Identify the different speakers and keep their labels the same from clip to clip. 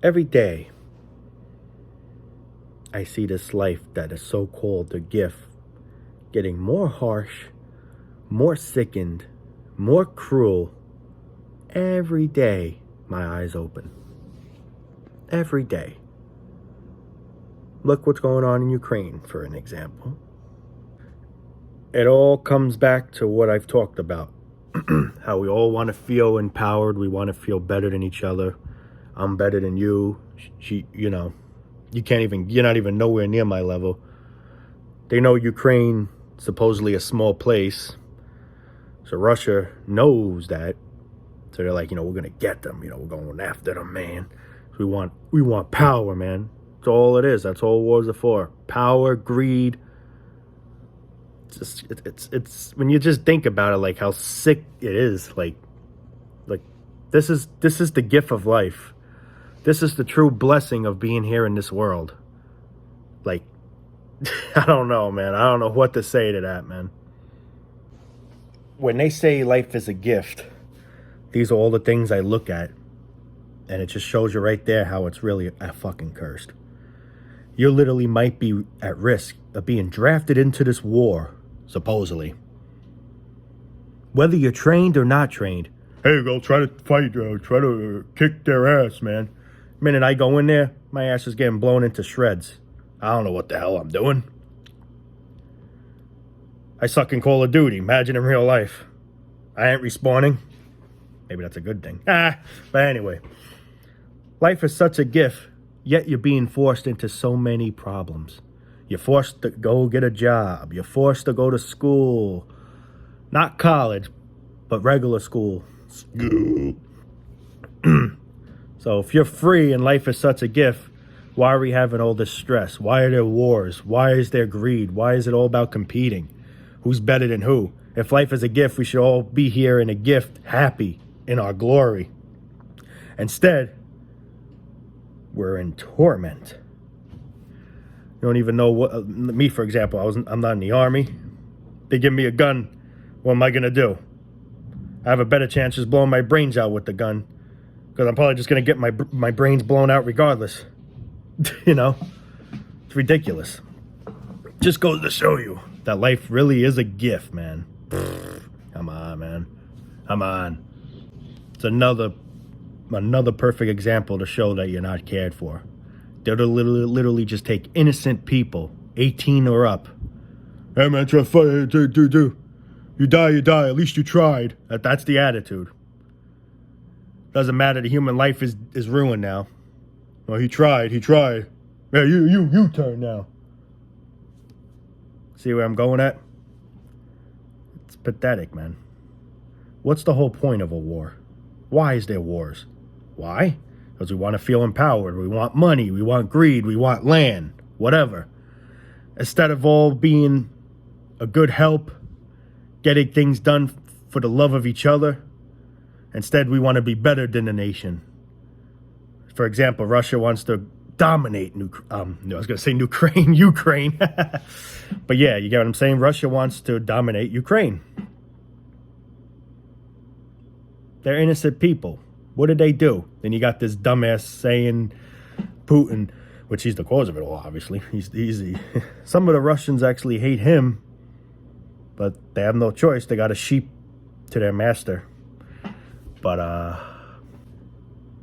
Speaker 1: Every day, I see this life that is so called a gift getting more harsh, more sickened, more cruel. Every day, my eyes open. Every day. Look what's going on in Ukraine, for an example. It all comes back to what I've talked about. How we all want to feel empowered. We want to feel better than each other. I'm better than you. You're not even nowhere near my level. They know Ukraine, supposedly a small place. So Russia knows that. So they're like, we're going to get them. We're going after them, man. We want power, man. That's all it is. That's all wars are for. Power, greed. It's when you just think about it, like how sick it is. Like this is the gift of life. This is the true blessing of being here in this world. Like, I don't know, man. I don't know what to say to that, man. When they say life is a gift, these are all the things I look at. And it just shows you right there how it's really a fucking cursed. You literally might be at risk of being drafted into this war, supposedly. Whether you're trained or not trained. Hey, go try to fight, try to kick their ass, man. The minute I go in there, my ass is getting blown into shreds. I don't know what the hell I'm doing. I suck in Call of Duty. Imagine in real life. I ain't respawning. Maybe that's a good thing. But anyway. Life is such a gift, yet you're being forced into so many problems. You're forced to go get a job. You're forced to go to school. Not college, but regular school. So if you're free and life is such a gift, why are we having all this stress? Why are there wars? Why is there greed? Why is it all about competing? Who's better than who? If life is a gift, we should all be here in a gift, happy, in our glory. Instead, we're in torment. You don't even know what... me, for example, I'm not in the army. They give me a gun. What am I going to do? I have a better chance just blowing my brains out with the gun. Because I'm probably just going to get my brains blown out regardless. It's ridiculous. Just goes to show you that life really is a gift, man. Come on, man. Come on. It's another perfect example to show that you're not cared for. They'll literally just take innocent people, 18 or up. Hey, man, try to fight. Do. You die, you die. At least you tried. That's the attitude. Doesn't matter. The human life is ruined now. Well, he tried. Yeah, you turn now. See where I'm going at? It's pathetic, man. What's the whole point of a war? Why is there wars? Why? Because we want to feel empowered. We want money. We want greed. We want land. Whatever. Instead of all being a good help, getting things done for the love of each other, instead we want to be better than the nation. For example, Russia wants to dominate Ukraine. But yeah, you get what I'm saying? Russia wants to dominate Ukraine. They're innocent people. What did they do? Then you got this dumbass saying Putin, which he's the cause of it all, obviously. He's easy. Some of the Russians actually hate him, but they have no choice. They got a sheep to their master. But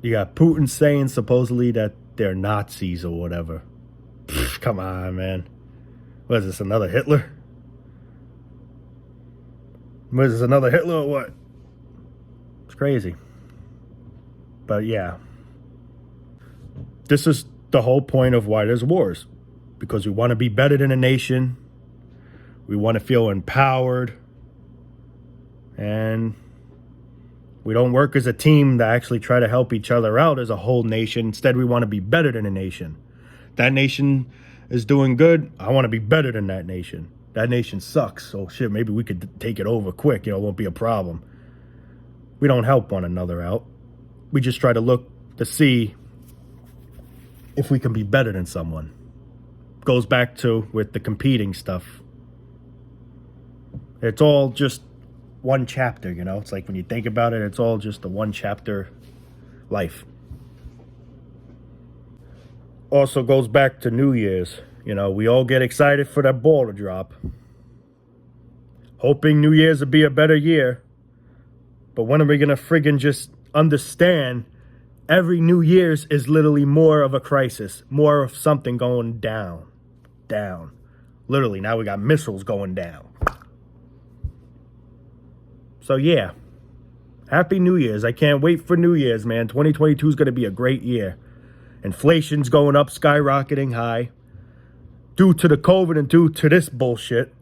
Speaker 1: you got Putin saying supposedly that they're Nazis or whatever. Come on, man. What is this, another Hitler? What is this, another Hitler or what? It's crazy. But yeah. This is the whole point of why there's wars. Because we want to be better than a nation. We want to feel empowered. And we don't work as a team to actually try to help each other out as a whole nation. Instead, we want to be better than a nation. That nation is doing good. I want to be better than that nation. That nation sucks. So shit, maybe we could take it over quick. It won't be a problem. We don't help one another out. We just try to look to see if we can be better than someone. Goes back to with the competing stuff. It's all just one chapter, It's like when you think about it, it's all just a one chapter life. also goes back to New Year's. You know, we all get excited for that ball to drop, hoping New Year's will be a better year. But when are we gonna friggin' just understand every New Year's is literally more of a crisis, more of something going down. Literally, now we got missiles going down. So yeah, Happy New Year's. I can't wait for New Year's, man. 2022 is gonna be a great year. Inflation's going up, skyrocketing high, due to the COVID and due to this bullshit.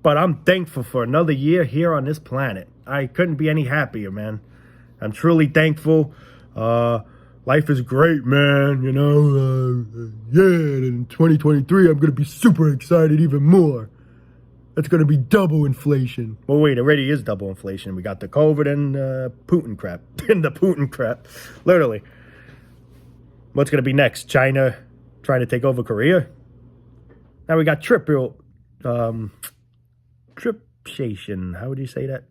Speaker 1: But I'm thankful for another year here on this planet. I couldn't be any happier, man. I'm truly thankful. Life is great, man. You know, yeah, in 2023, I'm going to be super excited even more. It's going to be double inflation. Well, wait, it already is double inflation. We got the COVID and Putin crap. And the Putin crap. Literally. What's going to be next? China trying to take over Korea? Now we got tripation. How would you say that?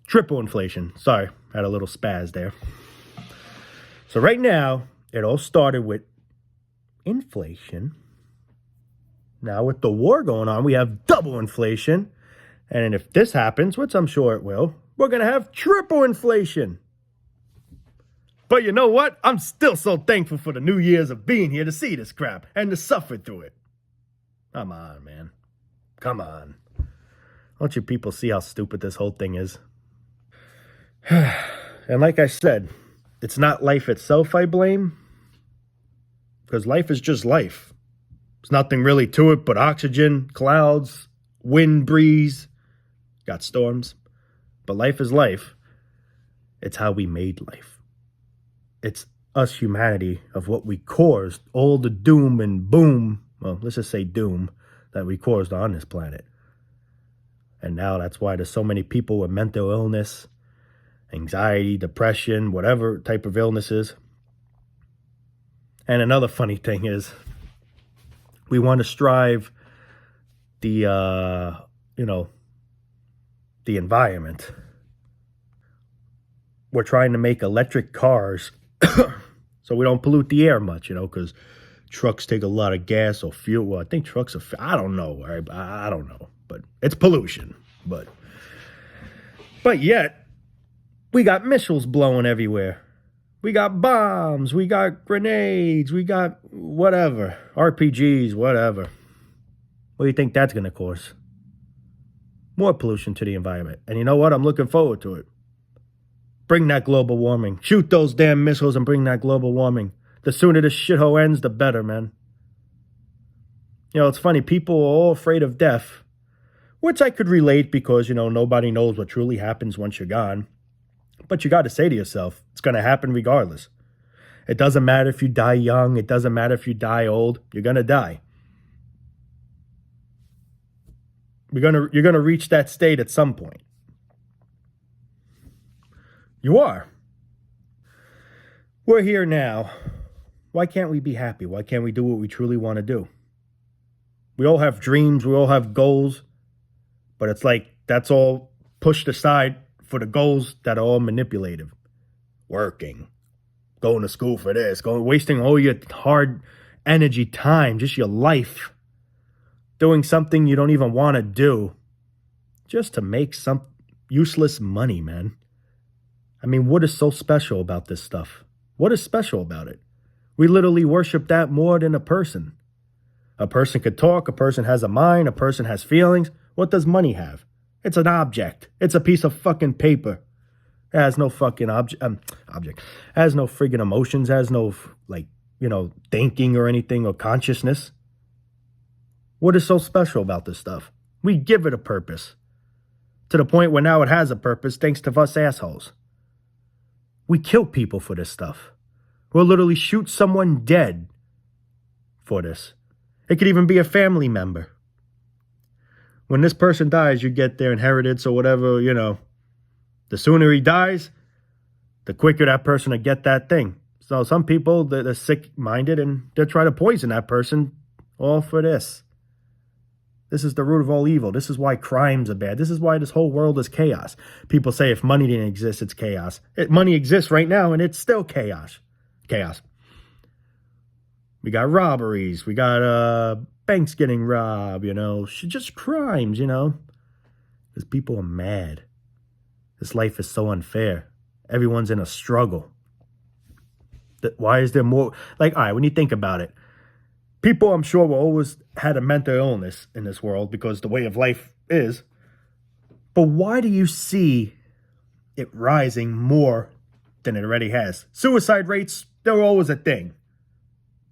Speaker 1: Triple inflation. Sorry, had a little spaz there. So right now, it all started with inflation. Now with the war going on, we have double inflation. And if this happens, which I'm sure it will, we're going to have triple inflation. But you know what? I'm still so thankful for the New Year's of being here to see this crap and to suffer through it. Come on, man. Come on. Don't you people see how stupid this whole thing is? And like I said, it's not life itself I blame, because life is just life. There's nothing really to it but oxygen, clouds, wind, breeze. Got storms. But life is life. It's how we made life. It's us humanity of what we caused, all the doom and boom, well, let's just say doom, that we caused on this planet. And now that's why there's so many people with mental illness, anxiety, depression, whatever type of illnesses. And another funny thing is, we want to strive the environment. We're trying to make electric cars so we don't pollute the air much, because trucks take a lot of gas or fuel. Well, I think trucks are, I don't know. I don't know, but it's pollution. But yet, we got missiles blowing everywhere. We got bombs. We got grenades. We got whatever. RPGs, whatever. What do you think that's going to cause? More pollution to the environment. And you know what? I'm looking forward to it. Bring that global warming. Shoot those damn missiles and bring that global warming. The sooner this shithole ends, the better, man. It's funny. People are all afraid of death, which I could relate because, nobody knows what truly happens once you're gone. But you got to say to yourself, it's going to happen regardless. It doesn't matter if you die young. It doesn't matter if you die old. You're going to die. You're going to reach that state at some point. You are. We're here now. Why can't we be happy? Why can't we do what we truly want to do? We all have dreams. We all have goals. But it's like that's all pushed aside for the goals that are all manipulative. Working. Going to school for this. Wasting all your hard energy, time, just your life. Doing something you don't even want to do. Just to make some useless money, man. I mean, what is so special about this stuff? What is special about it? We literally worship that more than a person. A person could talk, a person has a mind, a person has feelings. What does money have? It's an object. It's a piece of fucking paper. It has no fucking object. It has no friggin' emotions, has no, thinking or anything or consciousness. What is so special about this stuff? We give it a purpose. To the point where now it has a purpose thanks to us assholes. We kill people for this stuff. We'll literally shoot someone dead for this. It could even be a family member. When this person dies, you get their inheritance or whatever, The sooner he dies, the quicker that person will get that thing. So some people, they're sick-minded and they'll try to poison that person all for this. This is the root of all evil. This is why crimes are bad. This is why this whole world is chaos. People say if money didn't exist, it's chaos. Money exists right now, and it's still chaos. Chaos. We got robberies. We got banks getting robbed, just crimes, because people are mad. This life is so unfair. Everyone's in a struggle. Why is there more? All right, when you think about it, people, I'm sure, will always had a mental illness in this world because the way of life is. But why do you see it rising more than it already has? Suicide rates, they're always a thing.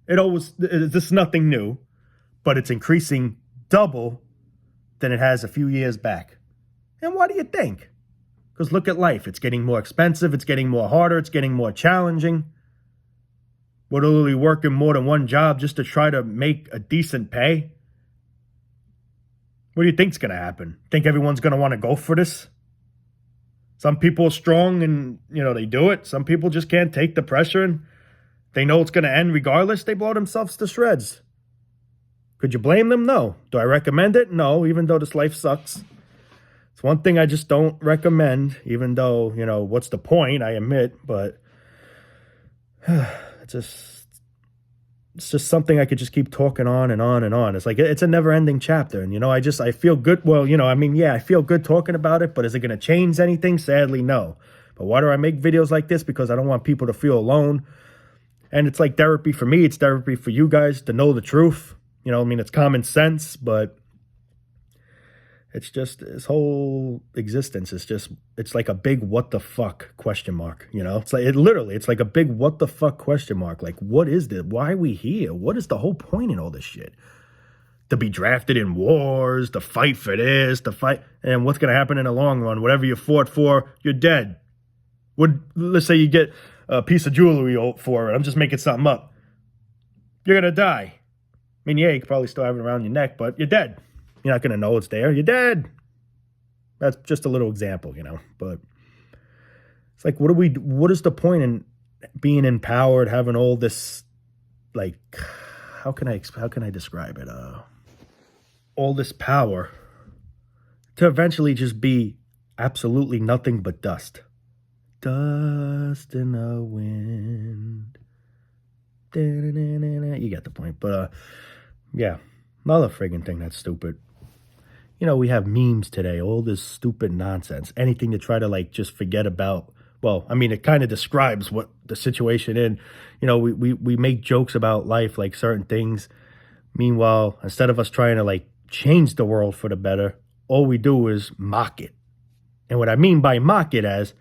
Speaker 1: This is nothing new, but it's increasing double than it has a few years back. And why do you think? Because look at life. It's getting more expensive. It's getting more harder. It's getting more challenging. We're literally working more than one job just to try to make a decent pay. What do you think's going to happen? Think everyone's going to want to go for this? Some people are strong and, they do it. Some people just can't take the pressure and they know it's going to end regardless. They blow themselves to shreds. Could you blame them? No. Do I recommend it? No, even though this life sucks. It's one thing I just don't recommend, even though, what's the point? I admit, but it's just something I could just keep talking on and on and on. It's like, it's a never ending chapter. And, I feel good. Well, I feel good talking about it, but is it going to change anything? Sadly, no. But why do I make videos like this? Because I don't want people to feel alone. And it's like therapy for me. It's therapy for you guys to know the truth. It's common sense, but it's just this whole existence is it's like a big what the fuck question mark, It's like it's like a big what the fuck question mark. Like, what is this? Why are we here? What is the whole point in all this shit? To be drafted in wars, to fight for this, and what's going to happen in the long run? Whatever you fought for, you're dead. Let's say you get a piece of jewelry for it. I'm just making something up. You're going to die. Yeah, you could probably still have it around your neck, but you're dead. You're not going to know it's there. You're dead. That's just a little example, But it's like, what is the point in being empowered, having all this, like, how can I describe it? All this power to eventually just be absolutely nothing but dust. Dust in the wind. You get the point. But, yeah, another friggin' thing that's stupid. We have memes today, all this stupid nonsense, anything to try to just forget about. Well, it kind of describes what the situation in, we make jokes about life, like certain things. Meanwhile, instead of us trying to change the world for the better, all we do is mock it. And what I mean by mock it as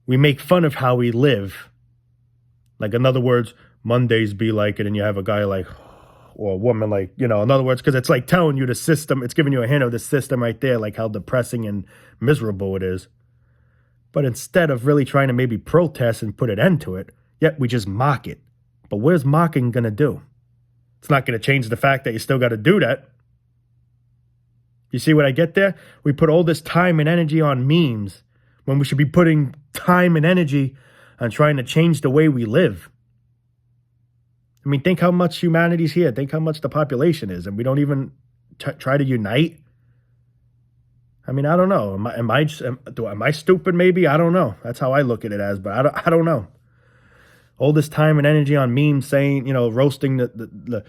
Speaker 1: we make fun of how we live. Like, in other words, Mondays be like it, and you have a guy or a woman in other words, because it's like telling you the system, it's giving you a hint of the system right there, like how depressing and miserable it is. But instead of really trying to maybe protest and put an end to it, yet we just mock it. But what is mocking going to do? It's not going to change the fact that you still got to do that. You see what I get there? We put all this time and energy on memes when we should be putting time and energy on trying to change the way we live. Think how much humanity's here. Think how much the population is, and we don't even try to unite. I don't know. Am I stupid? Maybe, I don't know. That's how I look at it as, but I don't know. All this time and energy on memes saying, roasting the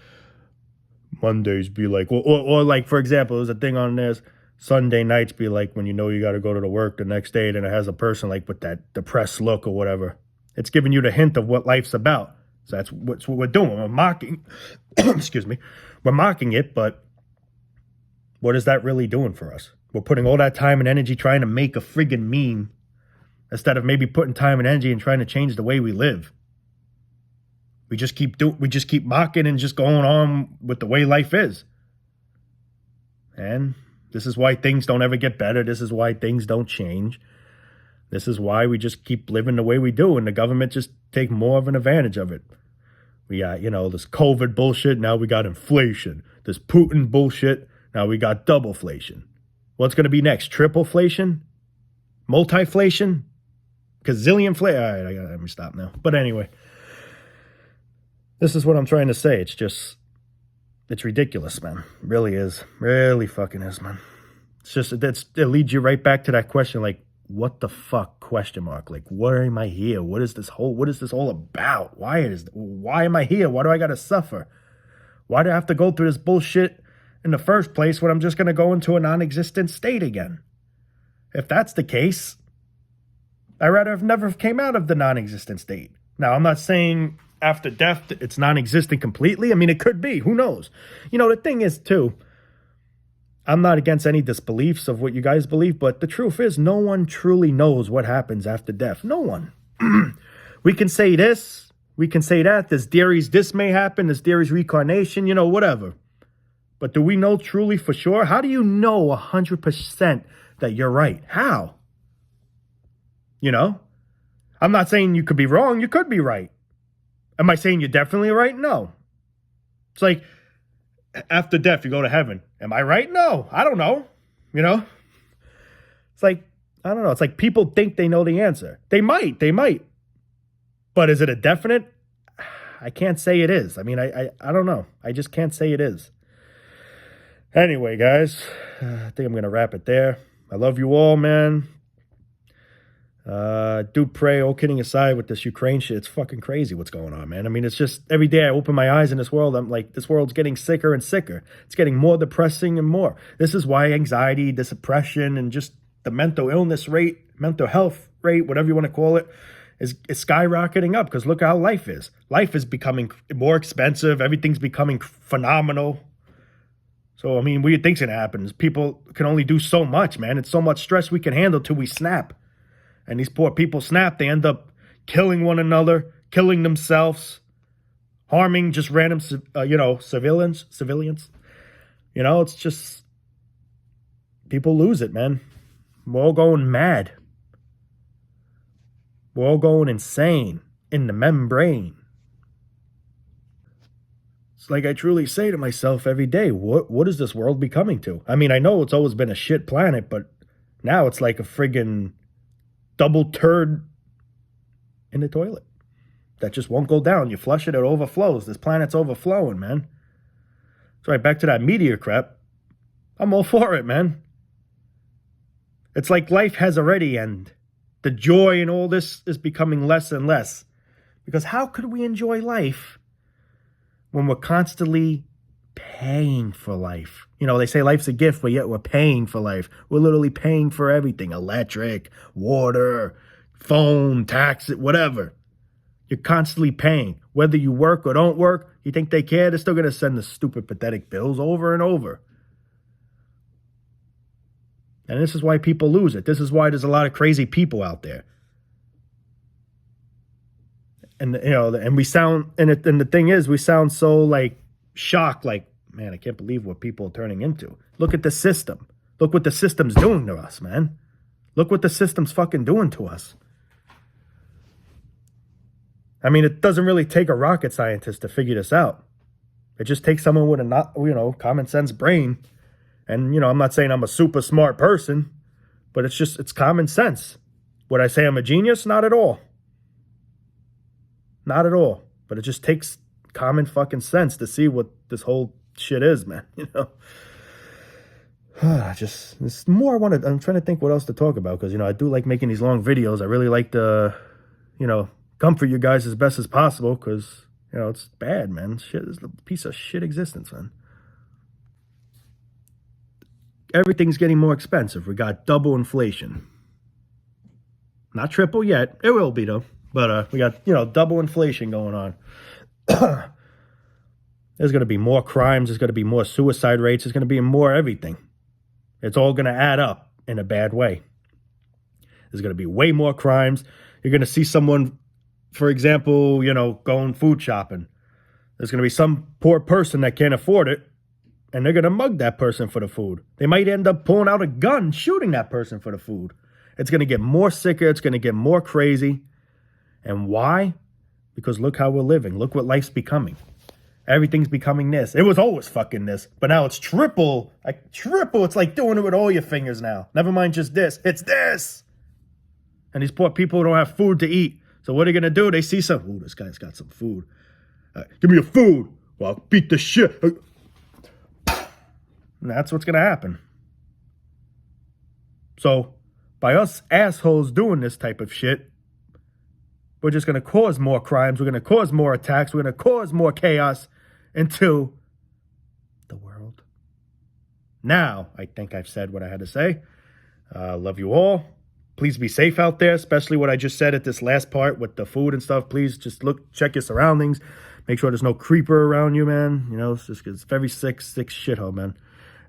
Speaker 1: Mondays be like, or like, for example, there's a thing on this, Sunday nights be like when you got to go to the work the next day, and it has a person with that depressed look or whatever. It's giving you the hint of what life's about. So that's what we're doing. We're mocking, excuse me, we're mocking it, but what is that really doing for us? We're putting all that time and energy trying to make a friggin' meme instead of maybe putting time and energy and trying to change the way we live. We just keep mocking and just going on with the way life is. And this is why things don't ever get better. This is why things don't change. This is why we just keep living the way we do, and the government just take more of an advantage of it. We got, this COVID bullshit. Now we got inflation. This Putin bullshit. Now we got doublepflation. What's going to be next? Tripleflation? Multiflation? Gazillionflation? All right, let me stop now. But anyway, this is what I'm trying to say. It's just, It's ridiculous, man. It really is. Really fucking is, man. It's just, it leads you right back to that question, like, what the fuck, question mark? Like, why am I here? What is this all about? Why am I here? Why do I gotta suffer? Why do I have to go through this bullshit in the first place when I'm just gonna go into a non-existent state again? If that's the case, I'd rather have never came out of the non-existent state. Now, I'm not saying after death it's non-existent completely. I mean, it could be. Who knows? You know, the thing is, too, I'm not against any disbeliefs of what you guys believe, but the truth is no one truly knows what happens after death. No one. We can say this. We can say that. There's theories this may happen. There's theories reincarnation, you know, whatever. But do we know truly for sure? How do you know 100% that you're right? How? You know? I'm not saying you could be wrong. You could be right. Am I saying you're definitely right? No. It's like, after death, you go to heaven. Am I right? No. I don't know. You know? It's like, I don't know. It's like people think they know the answer. They might. But is it a definite? I can't say it is. I mean, I don't know. I just can't say it is. Anyway, guys, I think I'm going to wrap it there. I love you all, man. Do pray, all kidding aside, with this Ukraine shit. It's fucking crazy what's going on, man. I mean, it's just every day I open my eyes in this world, I'm like, this world's getting sicker and sicker. It's getting more depressing and more. This is why anxiety, this depression, and just the mental illness rate, mental health rate, whatever you want to call it, is skyrocketing up, because look how life is. Life is becoming more expensive. Everything's becoming phenomenal. So, I mean, what do you think's going to happen? Is people can only do so much, man. It's so much stress we can handle till we snap. And these poor people snap. They end up killing one another, killing themselves, harming just random, civilians. You know, it's just, people lose it, man. We're all going mad. We're all going insane in the membrane. It's like I truly say to myself every day, what is this world becoming to? I mean, I know it's always been a shit planet, but now it's like a friggin' double turd in the toilet that just won't go down. You flush it, it overflows. This planet's overflowing, man. So right back to that meteor crap. I'm all for it, man. It's like life has already ended. The joy in all this is becoming less and less. Because how could we enjoy life when we're constantly paying for life? You know, they say life's a gift, but yet we're paying for life. We're literally paying for everything. Electric, water, phone, taxes, whatever. You're constantly paying. Whether you work or don't work, you think they care? They're still going to send the stupid, pathetic bills over and over. And this is why people lose it. This is why there's a lot of crazy people out there. And, you know, and we sound, and the thing is, we sound so, like, shocked, like, man, I can't believe what people are turning into. Look at the system. Look what the system's doing to us, man. Look what the system's fucking doing to us. I mean, it doesn't really take a rocket scientist to figure this out. It just takes someone with a, common sense brain. And, I'm not saying I'm a super smart person, but it's common sense. Would I say I'm a genius? Not at all. Not at all. But it just takes common fucking sense to see what this whole shit is, man. It's more I'm trying to think what else to talk about, because, I do like making these long videos. I really like to, comfort you guys as best as possible, because, it's bad, man. Shit is a piece of shit existence, man. Everything's getting more expensive. We got double inflation. Not triple yet. It will be, though. But we got, double inflation going on. There's going to be more crimes. There's going to be more suicide rates. There's going to be more everything. It's all going to add up in a bad way. There's going to be way more crimes. You're going to see someone, for example, going food shopping. There's going to be some poor person that can't afford it, and they're going to mug that person for the food. They might end up pulling out a gun, shooting that person for the food. It's going to get more sicker. It's going to get more crazy. And why? Because look how we're living. Look what life's becoming. Everything's becoming this. It was always fucking this, but now it's triple. Triple. It's like doing it with all your fingers now. Never mind just this. It's this. And these poor people don't have food to eat. So what are they going to do? They see some, ooh, this guy's got some food. Give me your food. Well, I'll beat the shit. And that's what's going to happen. So, by us assholes doing this type of shit, we're just going to cause more crimes. We're going to cause more attacks. We're going to cause more chaos into the world. Now, I think I've said what I had to say. Love you all. Please be safe out there, especially what I just said at this last part with the food and stuff. Please just check your surroundings. Make sure there's no creeper around you, man. You know, it's just it's very sick shithole, man.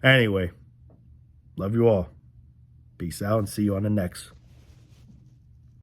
Speaker 1: Anyway, love you all. Peace out and see you on the next.